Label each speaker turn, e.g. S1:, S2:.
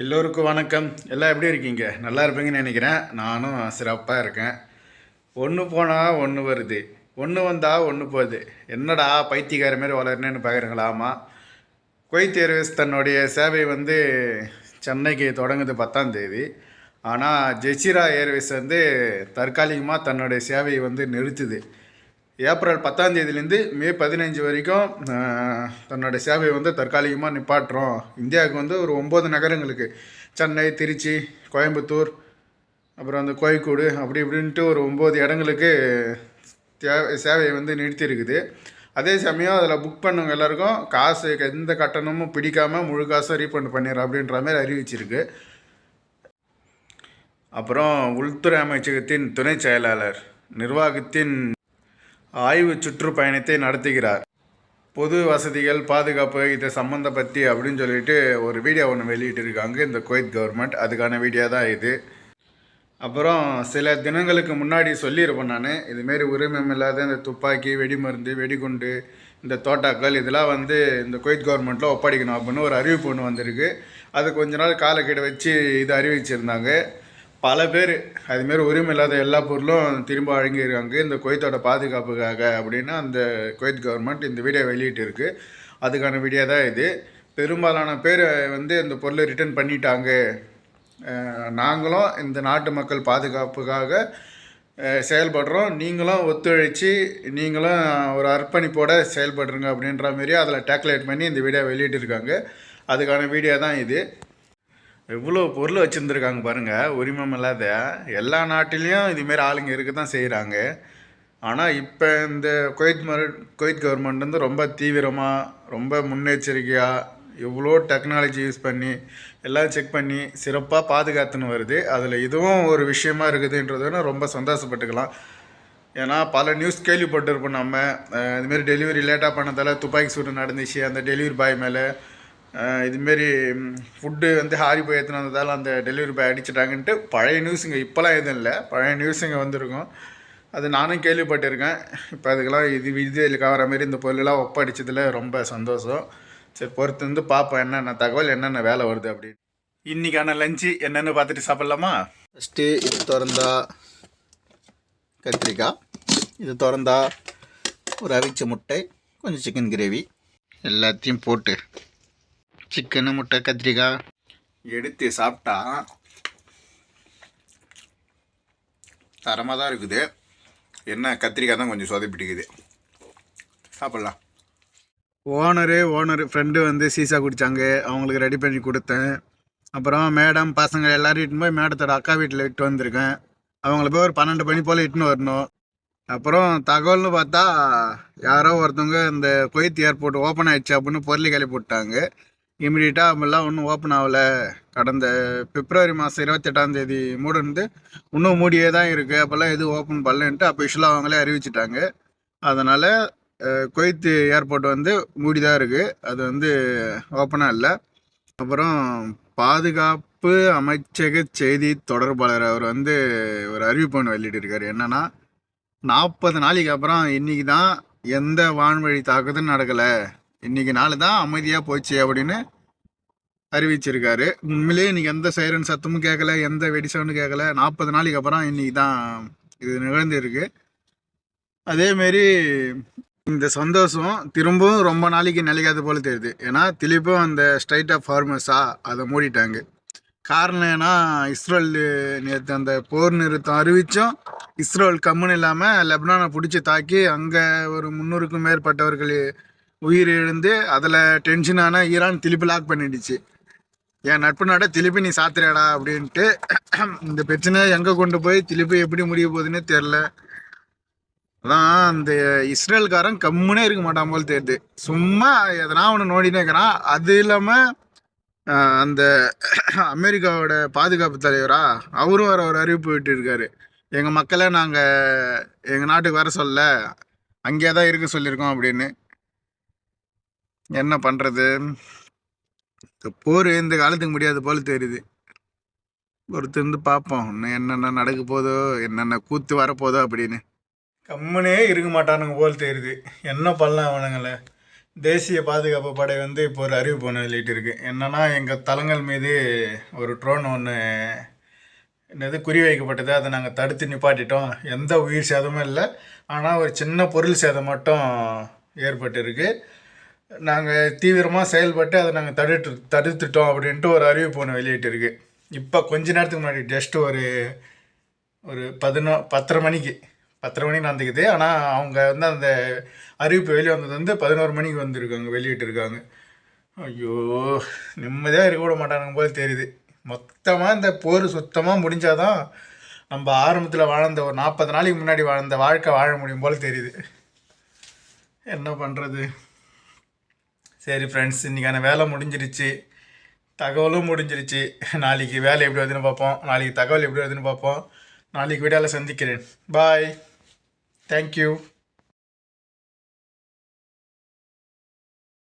S1: எல்லோருக்கும் வணக்கம். எல்லாம் எப்படி இருக்கீங்க? நல்லா இருப்பீங்கன்னு நினைக்கிறேன். நானும் சிறப்பாக இருக்கேன். ஒன்று போனால் ஒன்று வருது, ஒன்று வந்தால் ஒன்று போகுது. என்னடா பைத்தியக்கார மாரி வளர்னேன்னு பார்க்குறீங்களாமா. குவைத் ஏர்வேஸ் தன்னுடைய சேவை சென்னைக்கு தொடங்குது 10ஆம் தேதி. ஆனால் ஜெசிரா ஏர்வேஸ் தற்காலிகமாக தன்னுடைய சேவையை நிறுத்துது. ஏப்ரல் 10ஆம் தேதியிலேருந்து மே 15 வரைக்கும் தன்னோட சேவையை தற்காலிகமாக நிப்பாட்டுறோம். இந்தியாவுக்கு ஒரு 9 நகரங்களுக்கு, சென்னை, திருச்சி, கோயம்புத்தூர், அப்புறம் கோழிக்கோடு, அப்படி இப்படின்ட்டு ஒரு 9 இடங்களுக்கு சேவையை நிறுத்தியிருக்குது. அதே சமயம் அதில் புக் பண்ணவங்க எல்லாருக்கும் காசு எந்த கட்டணமும் பிடிக்காமல் முழு காசும் ரீஃபண்ட் பண்ணிடுறோம் அப்படின்ற மாதிரி அறிவிச்சிருக்கு. அப்புறம் உள்துறை அமைச்சகத்தின் துணை செயலாளர் நிர்வாகத்தின் ஆய்வு சுற்றுப்பயணத்தை நடத்துகிறார். பொது வசதிகள், பாதுகாப்பு இதை சம்மந்தப்பற்றி அப்படின்னு சொல்லிட்டு ஒரு வீடியோ ஒன்று வெளியிட்டிருக்காங்க இந்த குவைத் கவர்மெண்ட். அதுக்கான வீடியோ தான் இது. அப்புறம் சில தினங்களுக்கு முன்னாடி சொல்லியிருப்பேன் நான், இதுமாரி உரிமம் இல்லாத இந்த துப்பாக்கி, வெடிமருந்து, வெடிகுண்டு, இந்த தோட்டாக்கள் இதெல்லாம் இந்த குவைத் கவர்மெண்ட்டில் ஒப்படைக்கணும் அப்படின்னு ஒரு அறிவிப்பு ஒன்று வந்திருக்கு. அது கொஞ்ச நாள் காலக்கெடு வச்சு இது அறிவிச்சிருந்தாங்க. பல பேர் அதுமாரி உரிமை இல்லாத எல்லா பொருளும் திரும்ப வழங்கியிருக்காங்க இந்த குவைத்தோட பாதுகாப்புக்காக அப்படின்னு அந்த குவைத் கவர்மெண்ட் இந்த வீடியோ வெளியிட்டு அதுக்கான வீடியோ தான் இது. பெரும்பாலான பேர் இந்த பொருளை ரிட்டர்ன் பண்ணிட்டாங்க. நாங்களும் இந்த நாட்டு மக்கள் பாதுகாப்புக்காக செயல்படுறோம், நீங்களும் ஒத்துழைச்சி நீங்களும் ஒரு அர்ப்பணிப்போடு செயல்படுறீங்க அப்படின்ற மாரி அதில் டேக்லேட் பண்ணி இந்த வீடியோ வெளியிட்டிருக்காங்க. அதுக்கான வீடியோ தான் இது. எவ்வளோ பொருள் வச்சுருந்துருக்காங்க பாருங்கள். உரிமம் இல்லாத எல்லா நாட்டிலையும் இதுமாரி ஆளுங்க இருக்க தான் செய்கிறாங்க. ஆனால் இப்போ இந்த குவைத் கவர்மெண்ட் ரொம்ப தீவிரமாக, ரொம்ப முன்னெச்சரிக்கையாக, எவ்வளோ டெக்னாலஜி யூஸ் பண்ணி எல்லாம் செக் பண்ணி சிறப்பாக பாதுகாத்துன்னு வருது. அதில் இதுவும் ஒரு விஷயமா இருக்குதுன்றதுன்னு ரொம்ப சந்தோஷப்பட்டுக்கலாம். ஏன்னா பல நியூஸ் கேள்விப்பட்டிருப்போம் நம்ம. இதுமாரி டெலிவரி லேட்டாக பண்ணதால் துப்பாக்கி சூடு நடந்துச்சு அந்த டெலிவரி பாய் மேலே. இதுமாரி ஃபுட்டு ஹாரி போய் ஏற்றினதால் அந்த டெலிவரி பாய் அடிச்சிட்டாங்கன்ட்டு பழைய நியூஸுங்க, இப்போலாம் எதுவும் இல்லை, பழைய நியூஸுங்க வந்திருக்கும். அது நானும் கேள்விப்பட்டிருக்கேன். இப்போ அதுக்கெல்லாம் இது கவர மாரி இந்த பொருளெல்லாம் ஒப்படைச்சதில் ரொம்ப சந்தோஷம். சரி, பொறுத்து பார்ப்போம் என்னென்ன தகவல், என்னென்ன வேலை வருது அப்படின்னு. இன்றைக்கான லஞ்சு என்னென்னு பார்த்துட்டு சாப்பிட்லாமா? ஃபஸ்ட்டு இது திறந்தா கத்திரிக்காய், இது திறந்தா ஒரு அவிச்ச முட்டை, கொஞ்சம் சிக்கன் கிரேவி, எல்லாத்தையும் போட்டு சிக்கனு, முட்டை, கத்திரிக்காய் எடுத்து சாப்பிட்டா தரமாக தான் இருக்குது. என்ன கத்திரிக்காய் தான் கொஞ்சம் சொதப்பிட்டுக்குது. சாப்பிட்லாம். ஓனரு ஃப்ரெண்டு சீசா குடித்தாங்க, அவங்களுக்கு ரெடி பண்ணி கொடுத்தேன். அப்புறம் மேடம் பசங்க எல்லோரும் இட்டுன்னு போய் மேடத்தோட அக்கா வீட்டில் இட்டு வந்திருக்கேன். அவங்கள போய் ஒரு 12 மணி போல் இட்டுன்னு வரணும். அப்புறம் தகவல்னு பார்த்தா யாரோ ஒருத்தவங்க இந்த குவைத் ஏர்போர்ட் ஓப்பன் ஆகிடுச்சு அப்படின்னு பொருளை கிளப்பி போட்டாங்க. இமீடியட்டாக நம்மளாம் ஒன்றும் ஓப்பன் ஆகலை. கடந்த பிப்ரவரி மாதம் 28ஆம் தேதி மூடிருந்து இன்னும் மூடியே தான் இருக்குது. அப்போல்லாம் எதுவும் ஓப்பன் பண்ணலன்ட்டு அஃபிஷியலாக அவங்களே அறிவிச்சிட்டாங்க. அதனால் குவைத் ஏர்போர்ட் மூடி தான் இருக்குது, அது ஓப்பனாக இல்லை. அப்புறம் பாதுகாப்பு அமைச்சக செய்தி தொடர்பாளர் அவர் ஒரு அறிவிப்பு ஒன்று வெளியிட்டிருக்காரு. என்னென்னா 40 நாளைக்கு அப்புறம் இன்றைக்கி தான் எந்த வான்வழி தாக்குதலும் நடக்கலை, இன்றைக்கி நாள் தான் அமைதியாக போச்சு அப்படின்னு அறிவிச்சிருக்காரு. உண்மையிலேயே இன்றைக்கி எந்த சைரன் சத்தமும் கேட்கல, எந்த வெடி சவுண்டும் கேட்கல. 40 நாளைக்கு அப்புறம் இன்றைக்கி தான் இது நிகழ்ந்துருக்கு. அதேமாரி இந்த சந்தோஷம் திரும்பவும் ரொம்ப நாளைக்கு நிலைக்காத போல தெரியுது. ஏன்னா திருப்பும் அந்த ஸ்ட்ரைட் ஆஃப் ஹார்மஸா அதை மூடிட்டாங்க. காரணம் ஏன்னா இஸ்ரேல் நேற்று அந்த போர் நிறுத்தம் அறிவித்தும் இஸ்ரேல் கம்முன்னு இல்லாமல் லெபனானை பிடிச்சி தாக்கி அங்கே ஒரு 300க்கும் மேற்பட்டவர்கள் உயிர் எழுந்து அதில் டென்ஷனான ஈரான் திருப்பி லாக் பண்ணிடுச்சு. என் நட்பு நாட திருப்பி நீ சாத்திரடா அப்படின்ட்டு. இந்த பிரச்சனை எங்கே கொண்டு போய் திருப்பி எப்படி முடிய போகுதுன்னு தெரில. அதான் அந்த இஸ்ரேல்காரன் கம்முனே இருக்க மாட்டான் போல் தெரியுது. சும்மா எதனா ஒன்று நோண்டினே இருக்கிறான். அது இல்லாமல் அந்த அமெரிக்காவோட பாதுகாப்பு தலைவரா அவரும் ஒரு அறிவிப்பு விட்டு இருக்காரு. எங்கள் மக்களை நாங்கள் எங்கள் நாட்டுக்கு வர சொல்ல, அங்கேயே தான் இருக்க சொல்லியிருக்கோம் அப்படின்னு. என்ன பண்ணுறது, போர் இந்த காலத்துக்கு முடியாது போல் தெரியுது. பொறுத்து பார்ப்போம் இன்னும் என்னென்ன நடக்க போதோ, என்னென்ன கூத்து வரப்போதோ அப்படின்னு. கம்முனே இருக்க மாட்டானுங்க போல் தெரியுது. என்ன பண்ணலாம் அவனுங்களை. தேசிய பாதுகாப்பு படை வந்து இப்போ ஒரு அறிவிப்பு ஒன்று வெளியிட்டிருக்கு. என்னன்னா எங்கள் தளங்கள் மீது ஒரு ட்ரோன் ஒன்று என்னது குறி வைக்கப்பட்டது. அதை நாங்கள் தடுத்து நிப்பாட்டிட்டோம். எந்த உயிர் சேதமும் இல்லை. ஆனால் ஒரு சின்ன பொருள் சேதம் மட்டும் ஏற்பட்டிருக்கு. நாங்கள் தீவிரமாக செயல்பட்டு அதை நாங்கள் தடுத்துட்டோம் அப்படின்ட்டு ஒரு அறிவிப்பு ஒன்று வெளியிட்டிருக்கு. இப்போ கொஞ்ச நேரத்துக்கு முன்னாடி ஜஸ்ட்டு ஒரு ஒரு 10:30 மணிக்கு நடந்துக்குது. ஆனால் அவங்க வந்து அந்த அறிவிப்பு வெளியே வந்தது வந்து 11 மணிக்கு வந்திருக்காங்க, வெளியிட்டிருக்காங்க. ஐயோ, நிம்மதியாக இருக்க விட மாட்டானுங்க போல தெரியுது. மொத்தமாக இந்த போர் சுத்தமாக முடிஞ்சாதான் நம்ம ஆரம்பத்தில் வாழ்ந்த ஒரு 40 நாளைக்கு முன்னாடி வாழ்ந்த வாழ்க்கை வாழ முடியும் போல் தெரியுது. என்ன பண்ணுறது? சரி ஃப்ரெண்ட்ஸ், இன்றைக்கான வேலை முடிஞ்சிருச்சு, தகவலும் முடிஞ்சிருச்சு. நாளைக்கு வேலை எப்படி வருதுன்னு பார்ப்போம், நாளைக்கு தகவல் எப்படி வருதுன்னு பார்ப்போம். நாளைக்கு வீடியோவில் சந்திக்கிறேன். பாய். தேங்க்யூ.